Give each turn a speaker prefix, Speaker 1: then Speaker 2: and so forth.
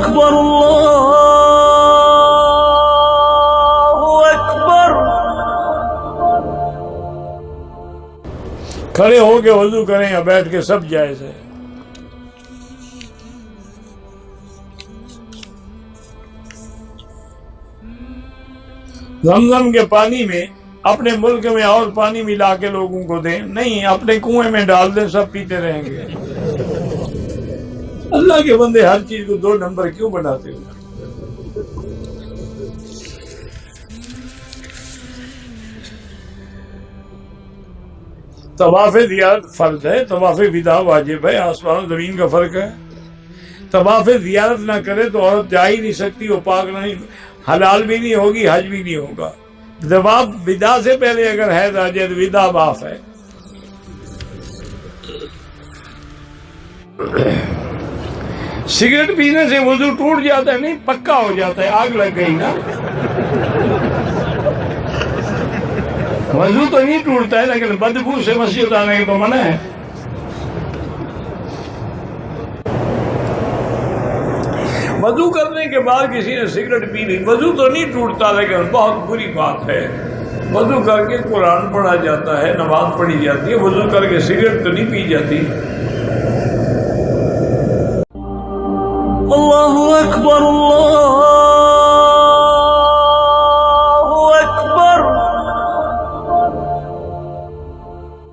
Speaker 1: اکبر اللہ اکبر.
Speaker 2: کھڑے ہو کے وضو کریں یا بیٹھ کے سب جائز ہے. زمزم کے پانی میں اپنے ملک میں اور پانی ملا کے لوگوں کو دیں، نہیں اپنے کنویں میں ڈال دیں، سب پیتے رہیں گے. اللہ کے بندے ہر چیز کو 2 نمبر کیوں بناتے ہو؟ طواف زیارت فرض ہے، طواف وداع واجب ہے، آسمان و زمین کا فرق ہے. طواف زیارت نہ کرے تو عورت جا ہی نہیں سکتی، وہ پاک نہیں، حلال بھی نہیں ہوگی، حج بھی نہیں ہوگا. طواف وداع سے پہلے اگر حیض آ جائے تو وداع معاف ہے. سگریٹ پینے سے وضو ٹوٹ جاتا ہے؟ نہیں، پکا ہو جاتا ہے. آگ لگ گئی نا. وضو تو نہیں ٹوٹتا ہے، لیکن بدبو سے مسجد آنے کی تو منع ہے. وضو کرنے کے بعد کسی نے سگریٹ پی لی، وضو تو نہیں ٹوٹتا، لیکن بہت بری بات ہے. وضو کر کے قرآن پڑھا جاتا ہے، نماز پڑھی جاتی ہے، وضو کر کے سگریٹ تو نہیں پی جاتی.
Speaker 1: اللہ اکبر.